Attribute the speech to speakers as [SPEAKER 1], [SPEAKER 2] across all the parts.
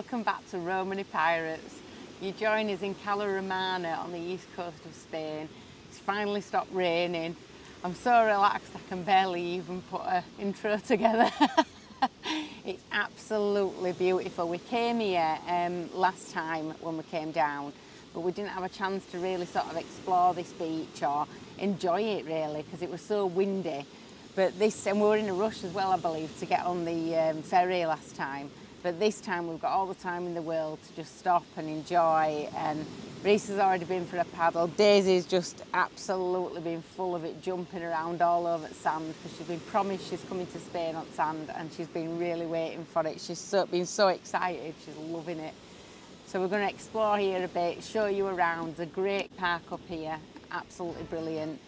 [SPEAKER 1] Welcome back to Romany Pirates. You join us in Romany on the east coast of Spain. It's finally stopped raining. I'm so relaxed I can barely even put an intro together. It's absolutely beautiful. We came here last time when we came down, but we didn't have a chance to really sort of explore this beach or enjoy it really because it was so windy. But this, and we were in a rush as well, I believe, to get on the ferry last time. But this time we've got all the time in the world to just stop and enjoy. And Reese has already been for a paddle. Daisy's just absolutely been full of it, jumping around all over the sand because she's been promised she's coming to Spain on sand and she's been really waiting for it. She's been so excited, she's loving it. So we're going to explore here a bit, show you around. There's a great park up here, absolutely brilliant.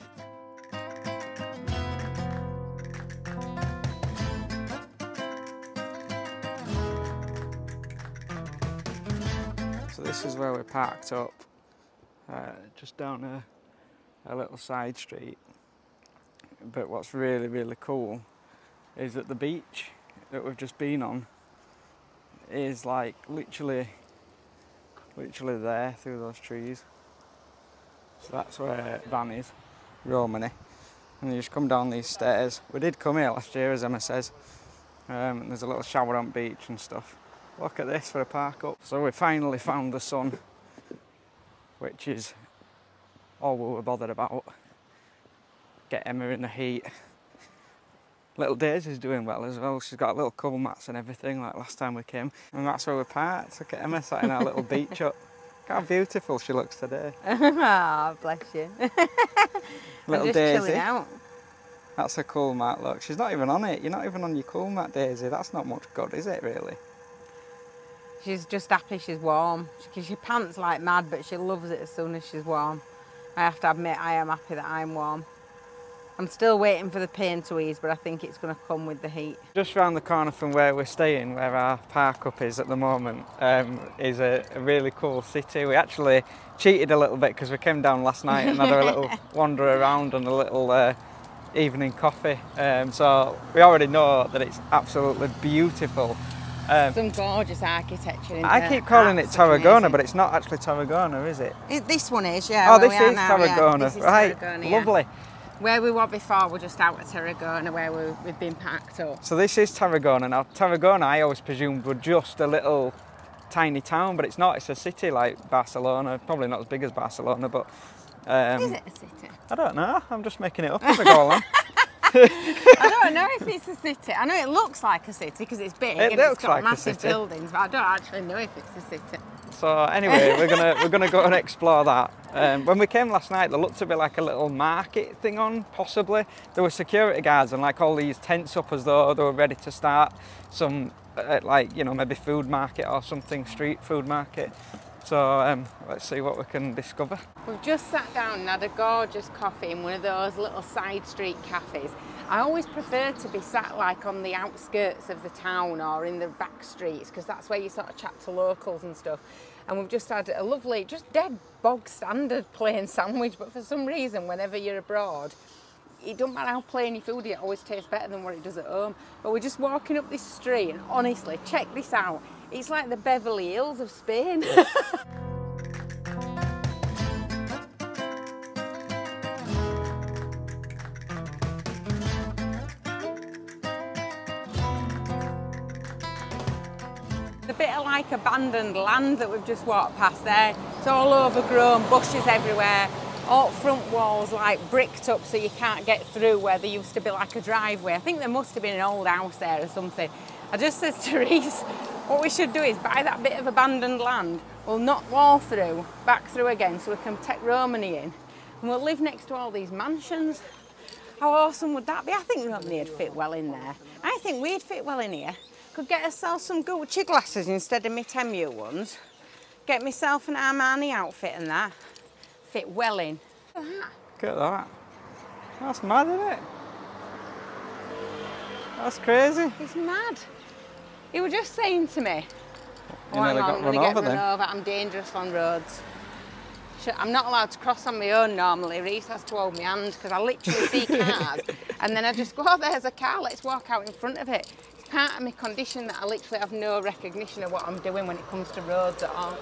[SPEAKER 2] So this is where we parked up, just down a little side street. But what's really, really cool is that the beach that we've just been on is like literally there through those trees. So that's where Van is, Romany. And you just come down these stairs. We did come here last year, as Emma says. And there's a little shower on beach and stuff. Look at this for a park up. So we finally found the sun, which is all we were bothered about. Get Emma in the heat. Little Daisy's doing well as well. She's got little cover mats and everything like last time we came. And that's where we parked. Look at Emma sat in our little beach hut. Look how beautiful she looks today.
[SPEAKER 1] Oh, bless you.
[SPEAKER 2] Little
[SPEAKER 1] I'm just
[SPEAKER 2] Daisy.
[SPEAKER 1] chilling out.
[SPEAKER 2] That's a cool mat, look. She's not even on it. You're not even on your cool mat, Daisy. That's not much good, is it, really?
[SPEAKER 1] She's just happy she's warm. She pants like mad, but she loves it as soon as she's warm. I have to admit, I am happy that I'm warm. I'm still waiting for the pain to ease, but I think it's going to come with the heat. Just
[SPEAKER 2] round the corner from where we're staying, where our park up is at the moment, is a really cool city. We actually cheated a little bit because we came down last night and had a little wander around and a little evening coffee. So we already know that it's absolutely beautiful.
[SPEAKER 1] Some gorgeous architecture in
[SPEAKER 2] I keep calling it Tarragona, but it's not actually Tarragona, is it?
[SPEAKER 1] This one is, yeah.
[SPEAKER 2] Oh, this is Tarragona.
[SPEAKER 1] Yeah. This is
[SPEAKER 2] right,
[SPEAKER 1] Tarragona,
[SPEAKER 2] lovely.
[SPEAKER 1] Yeah. Where we were before, we're just out of Tarragona, where we've been packed up.
[SPEAKER 2] So this is Tarragona. Now, Tarragona, I always presumed were just a little tiny town, but it's not. It's a city like Barcelona. Probably not as big as Barcelona, but...
[SPEAKER 1] is it a city?
[SPEAKER 2] I don't know. I'm just making it up as I go along.
[SPEAKER 1] I don't know if it's a city. I know it looks like a city because it's big and it's got massive buildings, but I don't actually know if it's a city.
[SPEAKER 2] So anyway, we're gonna go and explore that. When we came last night, there looked to be like a little market thing on, possibly. There were security guards and like all these tents up as though they were ready to start some, like, you know, maybe food market or something, street food market. So let's see what we can discover. We've just sat down and had a gorgeous coffee in one of those little side street cafes. I always prefer to be sat like on the outskirts of the town or in the back streets because that's where you sort of chat to locals and stuff. And we've just had a lovely, just dead bog standard plain sandwich, but for some reason whenever you're abroad, it doesn't matter how plain your food is, it always tastes better than what it does at home. But we're just walking up this street and honestly, check this out. It's like the Beverly Hills of Spain. A bit of like abandoned land that we've just walked past there. It's all overgrown, bushes everywhere. All front walls like bricked up so you can't get through where there used to be like a driveway. I think there must have been an old house there or something. I just said to Reese, what we should do is buy that bit of abandoned land, we'll knock wall through, back through again so we can take Romany in and we'll live next to all these mansions. How awesome would that be? I think Romany would fit well in there. I think we'd fit well in here. Could get ourselves some Gucci glasses instead of my Temu ones. Get myself an Armani outfit and that. Fit well in. Look at that. Look at that. That's mad, isn't it? That's crazy.
[SPEAKER 1] It's mad. He was just saying to me,
[SPEAKER 2] oh, hang on, I'm going to get run over.
[SPEAKER 1] I'm dangerous on roads. I'm not allowed to cross on my own normally. Reese has to hold my hand because I literally see cars and then I just go, oh, there's a car, let's walk out in front of it. It's part of my condition that I literally have no recognition of what I'm doing when it comes to roads at all.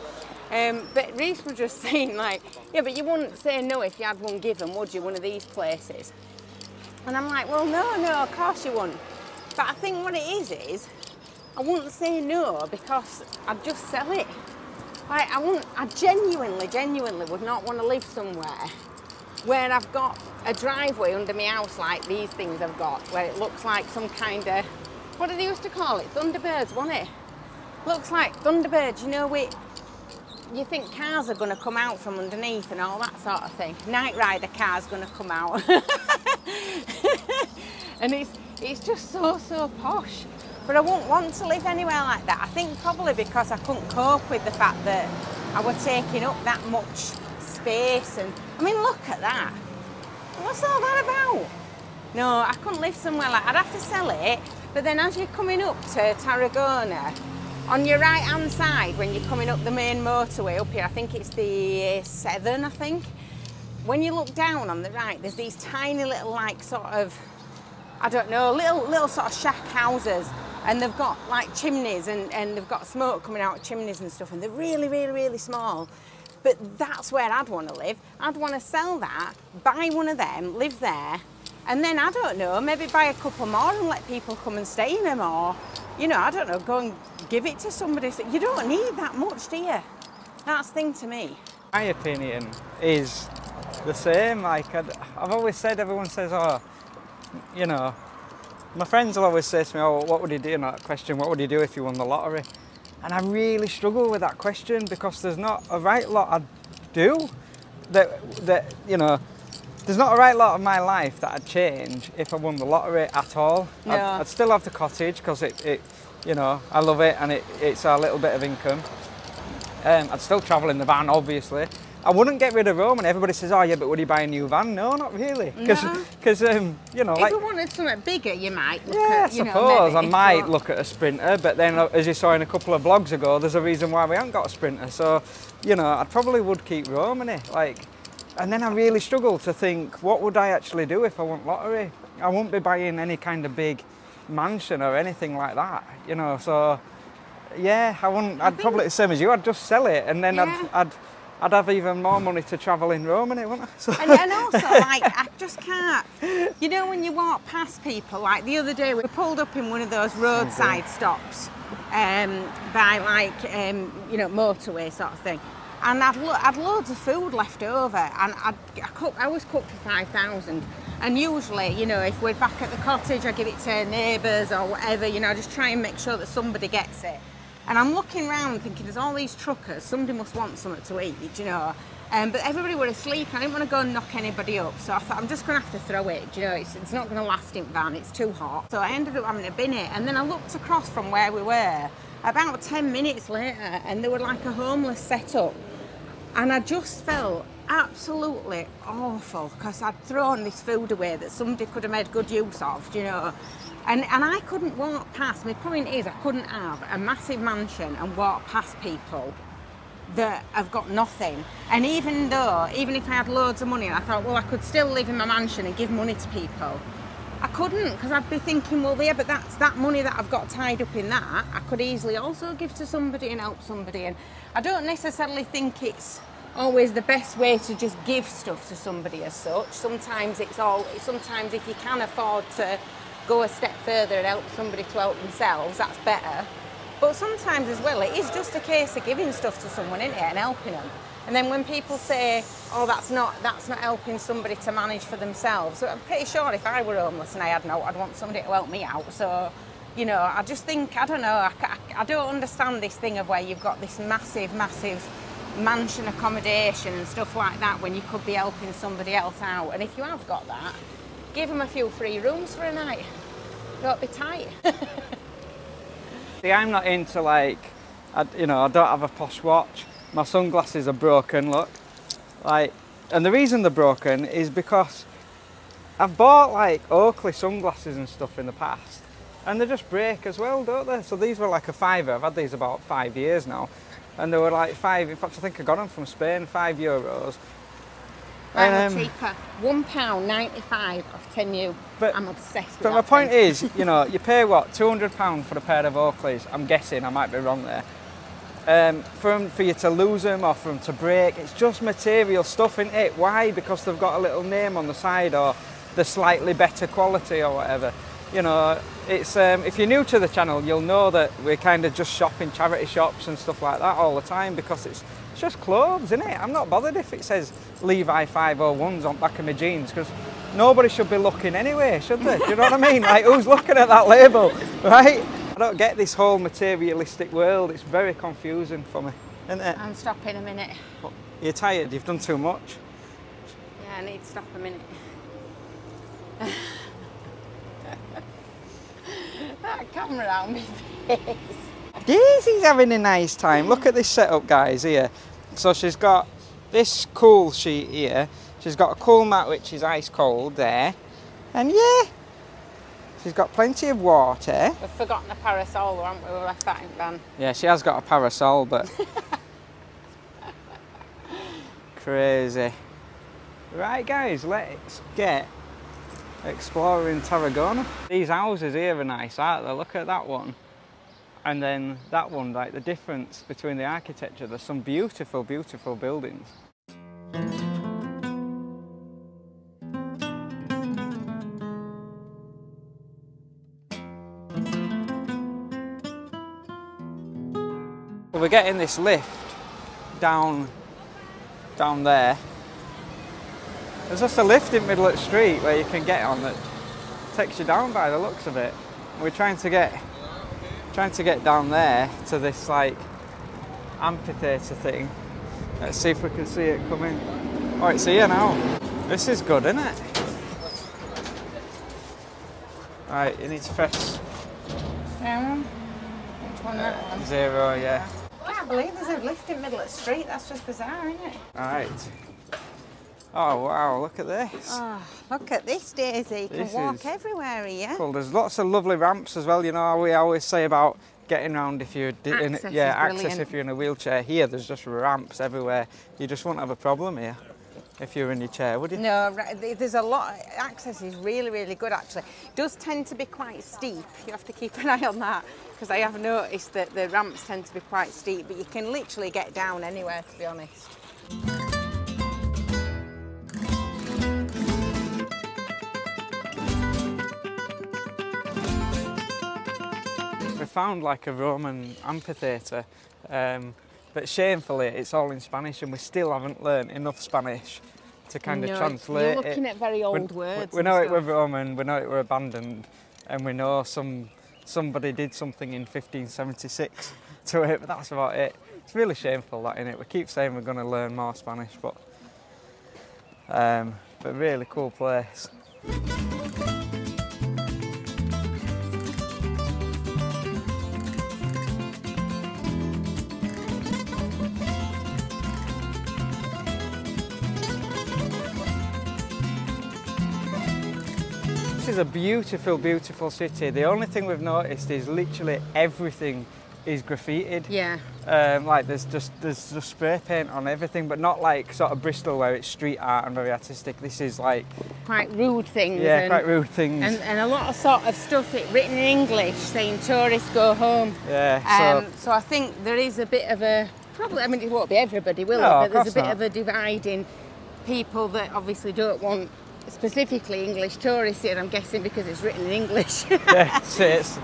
[SPEAKER 1] But Reese was just saying, like, yeah, but you wouldn't say no if you had one given, would you, one of these places? And I'm like, well, no, of course you wouldn't. But I think what it is I wouldn't say no because I'd just sell it. Like, I genuinely would not want to live somewhere where I've got a driveway under my house like these things I've got, where it looks like some kind of, what did they used to call it? Thunderbirds, wasn't it? Looks like Thunderbirds, you know, you think cars are going to come out from underneath and all that sort of thing. Night Rider car's going to come out. And it's just so posh. But I wouldn't want to live anywhere like that. I think probably because I couldn't cope with the fact that I was taking up that much space. And I mean, look at that. What's all that about? No, I couldn't live somewhere like that. I'd have to sell it. But then as you're coming up to Tarragona, on your right hand side, when you're coming up the main motorway up here, I think it's the A7, I think. When you look down on the right, there's these tiny little, like, sort of, I don't know, little sort of shack houses. And they've got like chimneys and they've got smoke coming out of chimneys and stuff, and they're really small. But that's where I'd want to live. I'd want to sell that, buy one of them, live there, and then, I don't know, maybe buy a couple more and let people come and stay in them, or, you know, I don't know, go and give it to somebody. You don't need that much, do you? That's the thing to me.
[SPEAKER 2] My opinion is the same. Like, I've always said, everyone says, oh, you know, my friends will always say to me, oh, what would you do in that question? What would you do if you won the lottery? And I really struggle with that question because there's not a right lot I'd do. That you know, there's not a right lot of my life that I'd change if I won the lottery at all.
[SPEAKER 1] No.
[SPEAKER 2] I'd still have the cottage because it, you know, I love it and it's a little bit of income. I'd still travel in the van, obviously. I wouldn't get rid of Romany. Everybody says, oh yeah, but would you buy a new van? No, not really. Because, you know,
[SPEAKER 1] if you wanted something bigger, you might look
[SPEAKER 2] at,
[SPEAKER 1] you know,
[SPEAKER 2] suppose I might look at a Sprinter, but then as you saw in a couple of vlogs ago, there's a reason why we haven't got a Sprinter. So, you know, I probably would keep Romany. Like, and then I really struggle to think, what would I actually do if I won lottery? I wouldn't be buying any kind of big mansion or anything like that, you know, so yeah, I'd probably the same as you, I'd just sell it and then yeah. I'd have even more money to travel in Romany, wouldn't I? So.
[SPEAKER 1] And also, like, I just can't, you know, when you walk past people, like the other day we pulled up in one of those roadside stops by, like, you know, motorway sort of thing, and I'd loads of food left over, and I always cook for 5,000, and usually, you know, if we're back at the cottage, I give it to neighbours or whatever, you know, I just try and make sure that somebody gets it. And I'm looking around thinking, there's all these truckers, somebody must want something to eat, you know. But everybody were asleep, I didn't want to go and knock anybody up, so I thought, I'm just going to have to throw it, you know, it's not going to last in van, it's too hot. So I ended up having to bin it, and then I looked across from where we were, about 10 minutes later, and there were like a homeless setup. And I just felt absolutely awful, because I'd thrown this food away that somebody could have made good use of, you know. And I couldn't walk past, my point is I couldn't have a massive mansion and walk past people that have got nothing. And even if I had loads of money, and I thought, well, I could still live in my mansion and give money to people, I couldn't, because I'd be thinking, well, yeah, but that's that money that I've got tied up in that, I could easily also give to somebody and help somebody. And I don't necessarily think it's always the best way to just give stuff to somebody as such. Sometimes if you can afford to go a step further and help somebody to help themselves, that's better. But sometimes as well, it is just a case of giving stuff to someone, isn't it, and helping them. And then when people say, oh, that's not helping somebody to manage for themselves, so I'm pretty sure if I were homeless and I had no, I'd want somebody to help me out. So, you know, I just think, I don't know, I don't understand this thing of where you've got this massive mansion accommodation and stuff like that when you could be helping somebody else out. And if you have got that, give them a few free rooms for a night. Don't be tight.
[SPEAKER 2] See, I'm not into, like, you know, I don't have a posh watch. My sunglasses are broken, look. Like, and the reason they're broken is because I've bought, like, Oakley sunglasses and stuff in the past, and they just break as well, don't they? So these were like a £5. I've had these about 5 years now, and they were like in fact I think I got them from Spain, €5.
[SPEAKER 1] Right, cheaper. £1.95 off 10 new.
[SPEAKER 2] But,
[SPEAKER 1] I'm obsessed with
[SPEAKER 2] but
[SPEAKER 1] that
[SPEAKER 2] my point
[SPEAKER 1] thing.
[SPEAKER 2] is, you know, you pay what, £200 for a pair of Oakleys. I'm guessing, I might be wrong there. For you to lose them or for them to break, it's just material stuff, isn't it? Why? Because they've got a little name on the side or they're slightly better quality or whatever. You know, it's if you're new to the channel, you'll know that we kind of just shop in charity shops and stuff like that all the time because it's just clothes, isn't it? I'm not bothered if it says Levi 501s on the back of my jeans because nobody should be looking anyway, should they? Do you know what I mean? Like, who's looking at that label, right? I don't get this whole materialistic world. It's very confusing for me, isn't it?
[SPEAKER 1] I'm stopping a minute.
[SPEAKER 2] You're tired? You've done too much?
[SPEAKER 1] Yeah, I need to stop a minute. That camera on me face.
[SPEAKER 2] Daisy's having a nice time. Look at this setup, guys, here. So she's got this cool sheet here. She's got a cool mat which is ice cold there. And yeah, she's got plenty of water.
[SPEAKER 1] We've forgotten a parasol, haven't we? We left that in van.
[SPEAKER 2] Yeah, she has got a parasol, but crazy. Right, guys, let's get exploring Tarragona. These houses here are nice, aren't they? Look at that one. And then that one, like the difference between the architecture. There's some beautiful, beautiful buildings. We're getting this lift down there. There's just a lift in the middle of the street where you can get on that takes you down by the looks of it. We're trying to get down there to this like amphitheatre thing. Let's see if we can see it coming. Oh, it's here now. This is good, isn't it? Right, you need to press
[SPEAKER 1] Which one, that one?
[SPEAKER 2] 0, yeah.
[SPEAKER 1] I can't believe there's a lift in the middle of the street. That's just bizarre, isn't it?
[SPEAKER 2] Alright. Oh wow, look at this.
[SPEAKER 1] Oh, look at this, Daisy. You can walk everywhere here.
[SPEAKER 2] Cool. There's lots of lovely ramps as well. You know how we always say about getting around if you're access if you're in a wheelchair. Here there's just ramps everywhere. You just won't have a problem here if you're in your chair, would you?
[SPEAKER 1] No, there's a lot. Access is really, really good actually. It does tend to be quite steep. You have to keep an eye on that because I have noticed that the ramps tend to be quite steep, but you can literally get down anywhere, to be honest.
[SPEAKER 2] We found like a Roman amphitheatre, but shamefully it's all in Spanish and we still haven't learned enough Spanish to kind of translate it.
[SPEAKER 1] You're looking at very old words.
[SPEAKER 2] We know it were Roman, we know it were abandoned, and we know somebody did something in 1576 to it, but that's about it. It's really shameful that, innit? We keep saying we're going to learn more Spanish, but really cool place. This is a beautiful, beautiful city. The only thing we've noticed is literally everything is graffitied.
[SPEAKER 1] Yeah.
[SPEAKER 2] Like there's just spray paint on everything, but not like sort of Bristol where it's street art and very artistic. This is like
[SPEAKER 1] quite rude things.
[SPEAKER 2] Yeah, quite rude things.
[SPEAKER 1] And a lot of sort of stuff written in English saying tourists go home.
[SPEAKER 2] Yeah.
[SPEAKER 1] So I think there is a bit of a probably. I mean, it won't be everybody, will
[SPEAKER 2] no,
[SPEAKER 1] it? But there's a bit
[SPEAKER 2] not.
[SPEAKER 1] of a divide in people that obviously don't want specifically English tourists here. I'm guessing because it's written in English.
[SPEAKER 2] Yeah, it's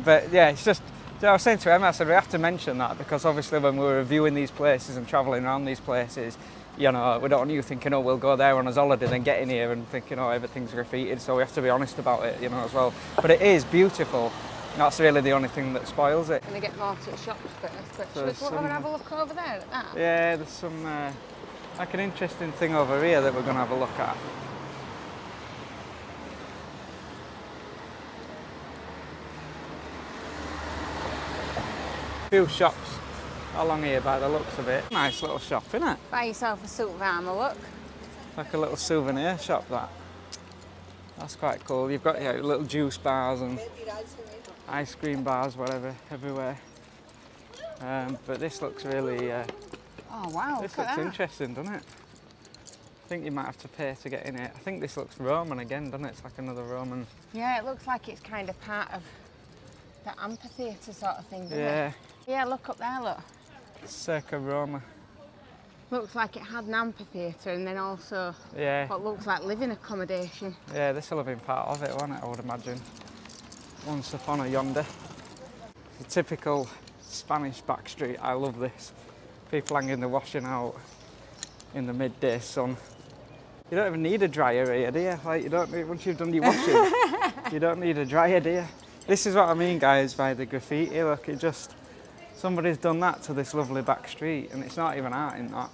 [SPEAKER 2] but yeah, it's just. I was saying to Emma, I said we have to mention that because obviously when we were reviewing these places and travelling around these places, you know, we don't want you thinking, oh, we'll go there on a holiday, then getting here and thinking, oh, everything's graffitied, so we have to be honest about it, you know, as well. But it is beautiful. That's really the only thing that spoils it.
[SPEAKER 1] Can we get more to the shops first? But should we go and have a look over there at that?
[SPEAKER 2] Yeah, there's some, like an interesting thing over here that we're going to have a look at. Few shops along here by the looks of it. Nice little shop, isn't it?
[SPEAKER 1] Buy yourself a suit of armour, look.
[SPEAKER 2] Like a little souvenir shop, that. That's quite cool. You've got little juice bars and ice cream bars, whatever, everywhere. But this looks really...
[SPEAKER 1] oh wow,
[SPEAKER 2] this looks interesting, doesn't it? think you might have to pay to get in it. I think this looks Roman again, doesn't it? It's like another Roman.
[SPEAKER 1] Yeah, it looks like it's kind of part of the amphitheatre sort of thing, doesn't
[SPEAKER 2] Yeah.
[SPEAKER 1] it? Yeah, look up there, look.
[SPEAKER 2] Circa Roma.
[SPEAKER 1] Looks like it had an amphitheatre and then also what looks like living accommodation.
[SPEAKER 2] Yeah, this will have been part of it, won't it, I would imagine. Once upon a yonder. It's a typical Spanish back street. I love this. People hanging the washing out in the midday sun. You don't even need a dryer here, do you? Like, you don't need, once you've done your washing, you don't need a dryer, do you? This is what I mean, guys, by the graffiti. Look, it just, somebody's done that to this lovely back street, and it's not even art in that.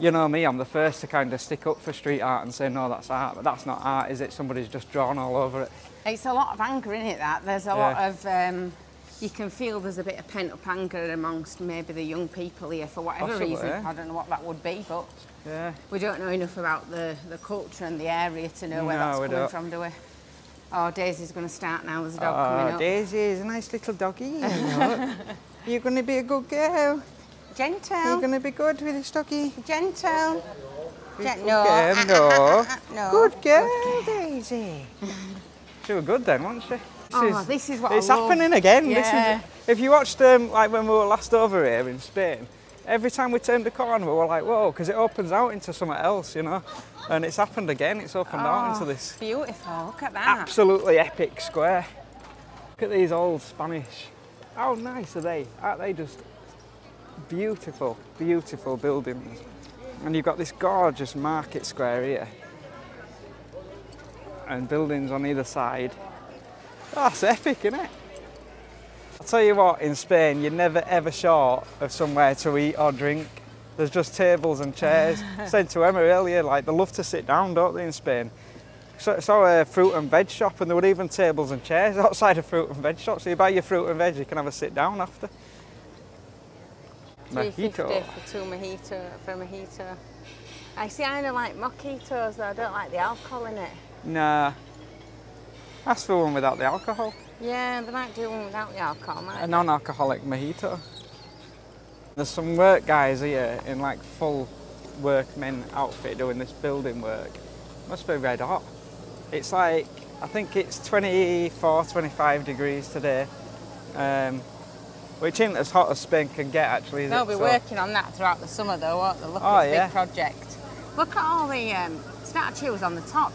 [SPEAKER 2] You know me, I'm the first to kind of stick up for street art and say, no, that's art, but that's not art, is it? Somebody's just drawn all over it.
[SPEAKER 1] It's a lot of anger in it, that. There's a lot of, you can feel there's a bit of pent-up anger amongst maybe the young people here for whatever reason.
[SPEAKER 2] Yeah.
[SPEAKER 1] I don't know what that would be, but
[SPEAKER 2] yeah,
[SPEAKER 1] we don't know enough about the culture and the area to know where that's coming from, do we? Oh, Daisy's going to start now. There's a dog coming up.
[SPEAKER 2] Daisy is a nice little doggy. You're going to be a good girl.
[SPEAKER 1] Gentle.
[SPEAKER 2] You're going to be good with this doggy.
[SPEAKER 1] Gentle.
[SPEAKER 2] No. No. Good girl, Daisy. She was good then, wasn't she?
[SPEAKER 1] This is what
[SPEAKER 2] it's
[SPEAKER 1] I love.
[SPEAKER 2] happening again.
[SPEAKER 1] Yeah.
[SPEAKER 2] This is, if you watched like when we were last over here in Spain, every time we turned the corner we were like, whoa, because it opens out into something else, you know. And it's happened again. It's opened out into this
[SPEAKER 1] beautiful. Look at that.
[SPEAKER 2] Absolutely epic square. Look at these old Spanish. How nice are they? Aren't they just beautiful, beautiful buildings? And you've got this gorgeous market square here. And buildings on either side. Oh, that's epic, isn't it? I'll tell you what, in Spain, you're never ever short of somewhere to eat or drink. There's just tables and chairs. I said to Emma earlier, like, they love to sit down, don't they, in Spain? So, saw a fruit and veg shop, and there were even tables and chairs outside a fruit and veg shop. So you buy your fruit and veg, you can have a sit down after.
[SPEAKER 1] $3.50 for a mojito. I don't like mojitos though. I don't like the alcohol in it.
[SPEAKER 2] Nah. Ask for one without the alcohol.
[SPEAKER 1] Yeah, they might do one without the alcohol, might they?
[SPEAKER 2] A non-alcoholic mojito. There's some work guys here in like full workmen outfit doing this building work. Must be red hot. It's like, I think it's 24, 25 degrees today. Which isn't as hot as Spain can get actually, is
[SPEAKER 1] They'll
[SPEAKER 2] it?
[SPEAKER 1] be working on that throughout the summer though, won't they? Look at this big project. Look at all the statues on the top.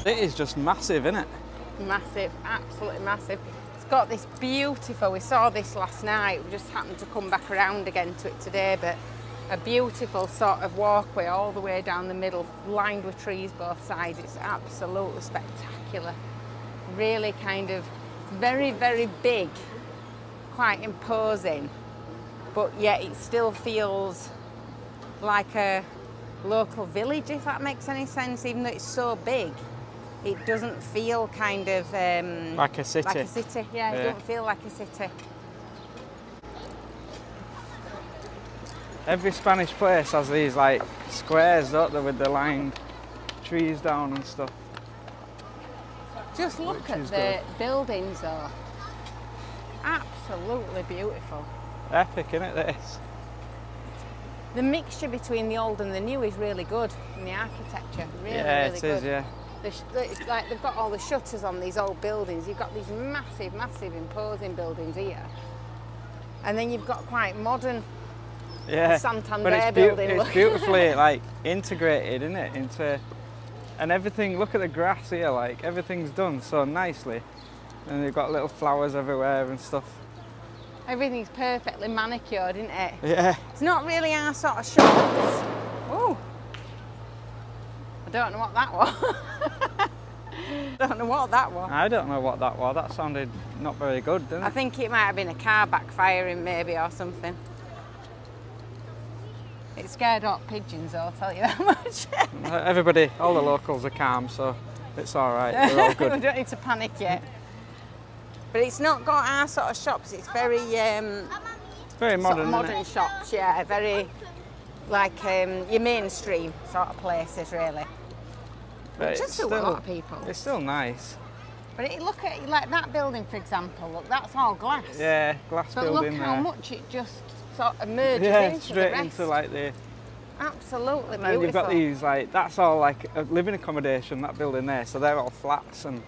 [SPEAKER 2] It is just massive, isn't it?
[SPEAKER 1] Massive, absolutely massive. It's got this beautiful, we saw this last night, we just happened to come back around again to it today, but a beautiful sort of walkway all the way down the middle, lined with trees both sides. It's absolutely spectacular. Really kind of very, very big, quite imposing, but yet it still feels like a local village, if that makes any sense. Even though it's so big, it doesn't feel kind of
[SPEAKER 2] like a city.
[SPEAKER 1] Like a city, yeah. It doesn't feel like a city.
[SPEAKER 2] Every Spanish place has these like squares, don't they, with the lined trees down and stuff.
[SPEAKER 1] Just look at the buildings though. Absolutely beautiful.
[SPEAKER 2] Epic, isn't it, this?
[SPEAKER 1] The mixture between the old and the new is really good in the architecture. Really,
[SPEAKER 2] yeah,
[SPEAKER 1] really
[SPEAKER 2] it
[SPEAKER 1] good.
[SPEAKER 2] is, yeah.
[SPEAKER 1] It's like they've got all the shutters on these old buildings. You've got these massive, massive imposing buildings here. And then you've got quite modern Santander building.
[SPEAKER 2] It's beautifully like integrated, isn't it? Into, and everything, look at the grass here, like everything's done so nicely. And they've got little flowers everywhere and stuff.
[SPEAKER 1] Everything's perfectly manicured, isn't it?
[SPEAKER 2] Yeah.
[SPEAKER 1] It's not really our sort of shops. Oh, I don't know what that was. Don't know what that was.
[SPEAKER 2] I don't know what that was. That sounded not very good, didn't it?
[SPEAKER 1] I think it might have been a car backfiring maybe or something. It scared off pigeons, I'll tell you that much.
[SPEAKER 2] Everybody, all the locals are calm, so it's all right. We're all good.
[SPEAKER 1] We don't need to panic yet. But it's not got our sort of shops. It's very
[SPEAKER 2] very modern,
[SPEAKER 1] sort of modern shops. Yeah, very like your mainstream sort of places, really.
[SPEAKER 2] But
[SPEAKER 1] Just suit a lot of people.
[SPEAKER 2] It's still nice.
[SPEAKER 1] But look at like that building, for example. Look, that's all glass.
[SPEAKER 2] Yeah, glass
[SPEAKER 1] but
[SPEAKER 2] building
[SPEAKER 1] look how
[SPEAKER 2] there.
[SPEAKER 1] much it just sort of merges into
[SPEAKER 2] straight
[SPEAKER 1] the rest.
[SPEAKER 2] into like the.
[SPEAKER 1] Absolutely
[SPEAKER 2] And
[SPEAKER 1] beautiful.
[SPEAKER 2] then you've got these like that's all like a living accommodation. That building there, so they're all flats and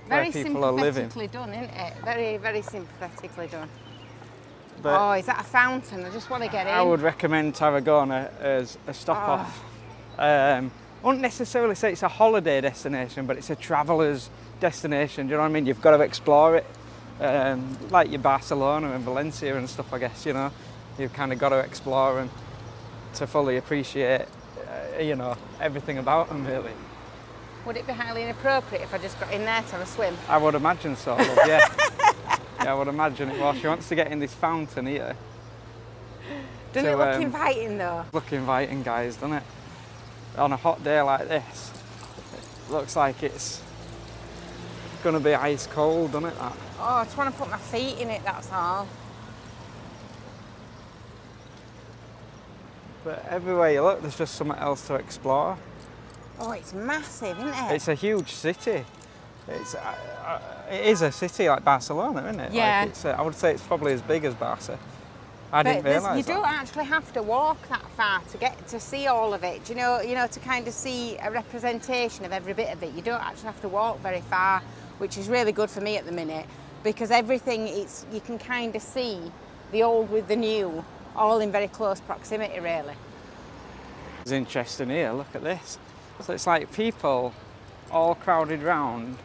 [SPEAKER 1] very
[SPEAKER 2] where people are living.
[SPEAKER 1] sympathetically done, isn't it? Very, very sympathetically done.
[SPEAKER 2] But
[SPEAKER 1] oh, is that a fountain? I just want to get in.
[SPEAKER 2] I would recommend Tarragona as a stop off. I wouldn't necessarily say it's a holiday destination, but it's a traveller's destination. Do you know what I mean? You've got to explore it, like your Barcelona and Valencia and stuff. I guess you know, you've kind of got to explore and to fully appreciate, you know, everything about them really.
[SPEAKER 1] Would it be highly inappropriate if I just got in there to have a swim?
[SPEAKER 2] I would imagine so, love, yeah. Yeah, I would imagine it was. She wants to get in this fountain here.
[SPEAKER 1] Doesn't it look inviting though?
[SPEAKER 2] Look inviting, guys, doesn't it? On a hot day like this, it looks like it's going to be ice cold, doesn't it? That?
[SPEAKER 1] Oh, I just want to put my feet in it, that's all.
[SPEAKER 2] But everywhere you look, there's just something else to explore.
[SPEAKER 1] Oh, it's massive, isn't it?
[SPEAKER 2] It's a huge city. It is a city like Barcelona, isn't it?
[SPEAKER 1] Yeah.
[SPEAKER 2] Like I would say it's probably as big as Barca. I didn't realise
[SPEAKER 1] you
[SPEAKER 2] that.
[SPEAKER 1] don't actually have to walk that far to get to see all of it. You know, to kind of see a representation of every bit of it. You don't actually have to walk very far, which is really good for me at the minute because everything you can kind of see the old with the new, all in very close proximity, really.
[SPEAKER 2] It's interesting here. Look at this. So it's like people all crowded round.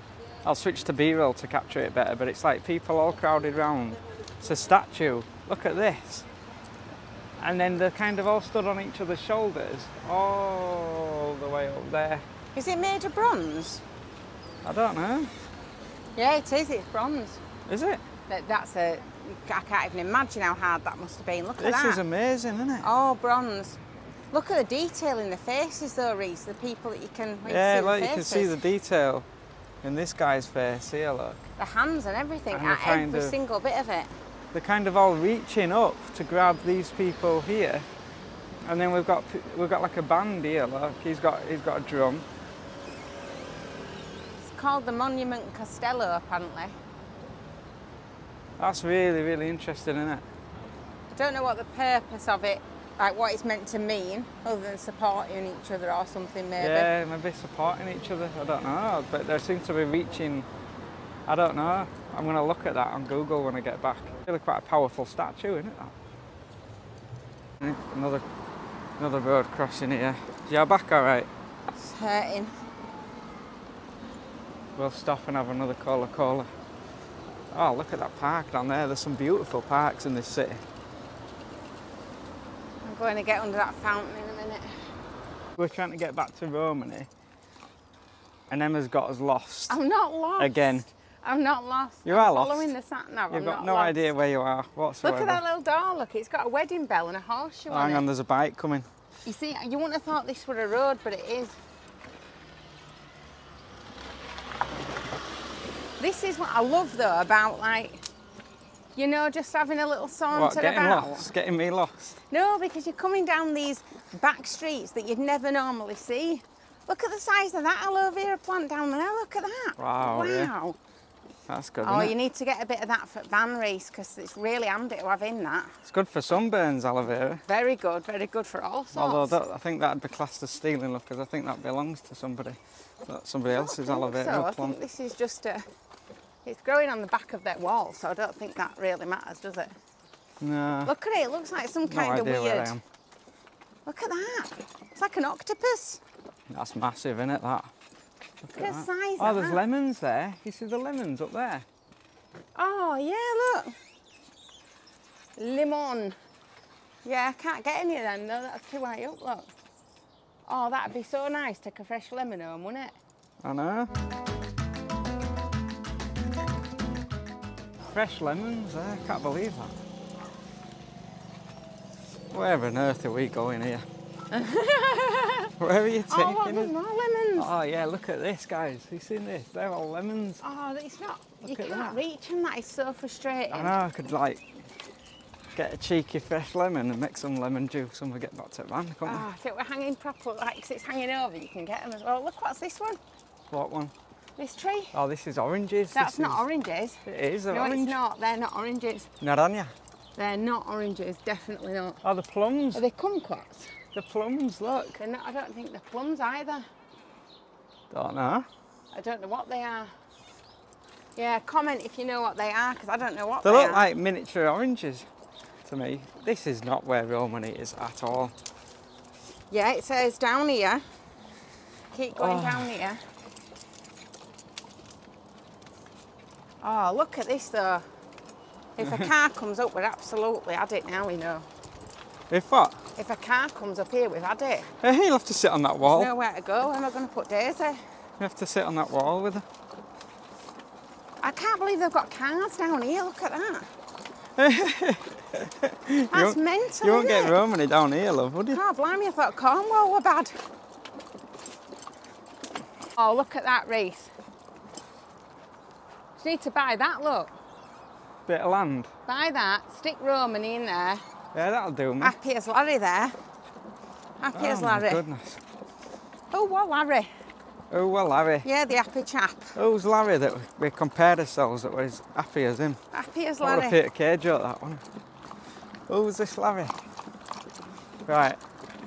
[SPEAKER 2] I'll switch to B-roll to capture it better, but it's like people all crowded round. It's a statue. Look at this. And then they're kind of all stood on each other's shoulders all the way up there.
[SPEAKER 1] Is it made of bronze?
[SPEAKER 2] I don't know.
[SPEAKER 1] Yeah, it is. It's bronze.
[SPEAKER 2] Is it?
[SPEAKER 1] I can't even imagine how hard that must have been. Look at that.
[SPEAKER 2] This is amazing, isn't it?
[SPEAKER 1] Oh, bronze. Look at the detail in the faces though, Reese. The people that you can
[SPEAKER 2] yeah,
[SPEAKER 1] see
[SPEAKER 2] like
[SPEAKER 1] the
[SPEAKER 2] you can see the detail in this guy's face here, look.
[SPEAKER 1] The hands and everything,
[SPEAKER 2] And
[SPEAKER 1] every single bit of it.
[SPEAKER 2] They're kind of all reaching up to grab these people here, and then we've got like a band here. Look, he's got a drum.
[SPEAKER 1] It's called the Monument Castello, apparently.
[SPEAKER 2] That's really, really interesting, isn't it?
[SPEAKER 1] I don't know what the purpose of it, like what it's meant to mean, other than supporting each other or something, maybe.
[SPEAKER 2] Yeah, maybe supporting each other. I don't know, but they seem to be reaching. I don't know. I'm going to look at that on Google when I get back. Really quite a powerful statue, isn't it? That? Another road crossing here. Is your back all right?
[SPEAKER 1] It's hurting.
[SPEAKER 2] We'll stop and have another Cola-Cola. Oh, look at that park down there. There's some beautiful parks in this city.
[SPEAKER 1] I'm going to get under that fountain in a minute.
[SPEAKER 2] We're trying to get back to Romany, and Emma's got us lost.
[SPEAKER 1] I'm not lost.
[SPEAKER 2] Again.
[SPEAKER 1] I'm not lost.
[SPEAKER 2] You are lost.
[SPEAKER 1] Following the sat nav.
[SPEAKER 2] You've got no idea where you are whatsoever.
[SPEAKER 1] Look at that little door. Look, it's got a wedding bell and a horseshoe on it.
[SPEAKER 2] Hang on, there's a bike coming.
[SPEAKER 1] You see, you wouldn't have thought this were a road, but it is. This is what I love though about, like, you know, just having a little saunter
[SPEAKER 2] What, getting
[SPEAKER 1] about.
[SPEAKER 2] lost? Getting me lost?
[SPEAKER 1] No, because you're coming down these back streets that you'd never normally see. Look at the size of that aloe vera plant down there. Look at that.
[SPEAKER 2] Wow.
[SPEAKER 1] Wow.
[SPEAKER 2] Yeah. That's good,
[SPEAKER 1] Oh,
[SPEAKER 2] isn't
[SPEAKER 1] you
[SPEAKER 2] it?
[SPEAKER 1] need to get a bit of that for van, Reese, because it's really handy to have in that.
[SPEAKER 2] It's good for sunburns, aloe vera.
[SPEAKER 1] Very good for all sorts.
[SPEAKER 2] Although I think that'd be classed as stealing, look, because I think that belongs to somebody. That's somebody else's aloe vera
[SPEAKER 1] So I
[SPEAKER 2] plant.
[SPEAKER 1] think this is just it's growing on the back of that wall, so I don't think that really matters, does it?
[SPEAKER 2] No.
[SPEAKER 1] Look at it, it looks like some kind of
[SPEAKER 2] idea where I
[SPEAKER 1] weird.
[SPEAKER 2] am.
[SPEAKER 1] Look at that. It's like an octopus.
[SPEAKER 2] That's massive, isn't it, that?
[SPEAKER 1] Look at the size
[SPEAKER 2] Oh,
[SPEAKER 1] of
[SPEAKER 2] there's
[SPEAKER 1] that.
[SPEAKER 2] lemons there. You see the lemons up there?
[SPEAKER 1] Oh, yeah, look. Lemon. Yeah, I can't get any of them though, that's too high up, look. Oh, that'd be so nice, take a fresh lemon home, wouldn't it?
[SPEAKER 2] I know. Fresh lemons, I can't believe that. Where on earth are we going here? Where are you taking
[SPEAKER 1] Oh, look, there's
[SPEAKER 2] us?
[SPEAKER 1] more lemons.
[SPEAKER 2] Oh yeah, look at this, guys. You seen this? They're all lemons.
[SPEAKER 1] Oh, it's not, you
[SPEAKER 2] Look at
[SPEAKER 1] can't
[SPEAKER 2] that.
[SPEAKER 1] reach them, that is so frustrating.
[SPEAKER 2] I know, I could like get a cheeky fresh lemon and make some lemon juice and we'll get back to the van, couldn't
[SPEAKER 1] Oh, if it were hanging proper, like 'cause it's hanging over, you can get them as well. Look, what's this one?
[SPEAKER 2] we? What one?
[SPEAKER 1] This tree?
[SPEAKER 2] Oh, this is oranges.
[SPEAKER 1] That's
[SPEAKER 2] This
[SPEAKER 1] not
[SPEAKER 2] is...
[SPEAKER 1] oranges.
[SPEAKER 2] It is an
[SPEAKER 1] No,
[SPEAKER 2] orange.
[SPEAKER 1] it's not. They're not oranges.
[SPEAKER 2] Naranja.
[SPEAKER 1] They're not oranges, definitely not.
[SPEAKER 2] Oh, the plums.
[SPEAKER 1] Are they kumquats?
[SPEAKER 2] The plums, look.
[SPEAKER 1] They're not, I don't think they're plums either.
[SPEAKER 2] Don't know.
[SPEAKER 1] I don't know what they are. Yeah, comment if you know what they are, because I don't know what
[SPEAKER 2] They
[SPEAKER 1] they
[SPEAKER 2] look
[SPEAKER 1] are.
[SPEAKER 2] like miniature oranges to me. This is not where Romany is at all.
[SPEAKER 1] Yeah, it says down here. Keep going
[SPEAKER 2] Oh.
[SPEAKER 1] down here. Oh, look at this though. If a car comes up, we're absolutely had it now, we know.
[SPEAKER 2] If what?
[SPEAKER 1] If a car comes up here, we've had it.
[SPEAKER 2] Hey, you'll have to sit on that wall.
[SPEAKER 1] There's nowhere to go. Where am I going to put Daisy?
[SPEAKER 2] You have to sit on that wall with her.
[SPEAKER 1] I can't believe they've got cars down here. Look at that. That's mental,
[SPEAKER 2] You won't
[SPEAKER 1] isn't
[SPEAKER 2] get
[SPEAKER 1] it?
[SPEAKER 2] Romany down here, love, would you?
[SPEAKER 1] Oh, blimey, I thought Cornwall were bad. Oh, look at that, Reese. You need to buy that, look.
[SPEAKER 2] Bit of land.
[SPEAKER 1] Buy that, stick Romany in there.
[SPEAKER 2] Yeah, that'll do me.
[SPEAKER 1] Happy as Larry there. Happy as
[SPEAKER 2] Oh my
[SPEAKER 1] Larry.
[SPEAKER 2] goodness.
[SPEAKER 1] Oh, what Larry?
[SPEAKER 2] Oh, well, Larry.
[SPEAKER 1] Yeah, the happy chap.
[SPEAKER 2] Who's Larry that we compared ourselves that was happy as him?
[SPEAKER 1] Happy as
[SPEAKER 2] What a
[SPEAKER 1] Larry.
[SPEAKER 2] Peter Kay joke, that one. Who's this Larry? Right,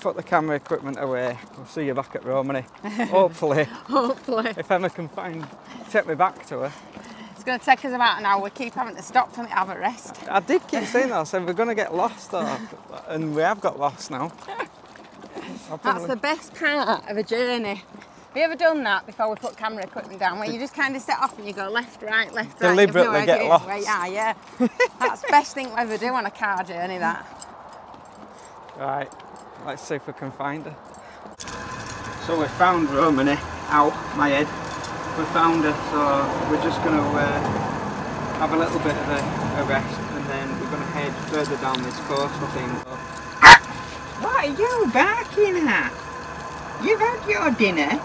[SPEAKER 2] put the camera equipment away. We'll see you back at Romany. Hopefully,
[SPEAKER 1] Hopefully.
[SPEAKER 2] if Emma can take me back to her.
[SPEAKER 1] It's going to take us about an hour. We keep having to stop for me to have a rest.
[SPEAKER 2] I did keep saying that. I said we're going to get lost, though. And we have got lost now.
[SPEAKER 1] That's the best part of a journey. Have you ever done that before we put camera equipment down, where you just kind of set off and you go left, right, left, right?
[SPEAKER 2] Deliberately
[SPEAKER 1] You've no
[SPEAKER 2] get
[SPEAKER 1] idea
[SPEAKER 2] lost.
[SPEAKER 1] where you are, yeah. That's the best thing we ever do on a car journey, that.
[SPEAKER 2] Right, let's see if we can find her. So we found Romany. Ow, my head. We found her, so we're just going to have a little bit of a rest and then we're going to head further down this coast, I think. What are you barking at? You've had your dinner?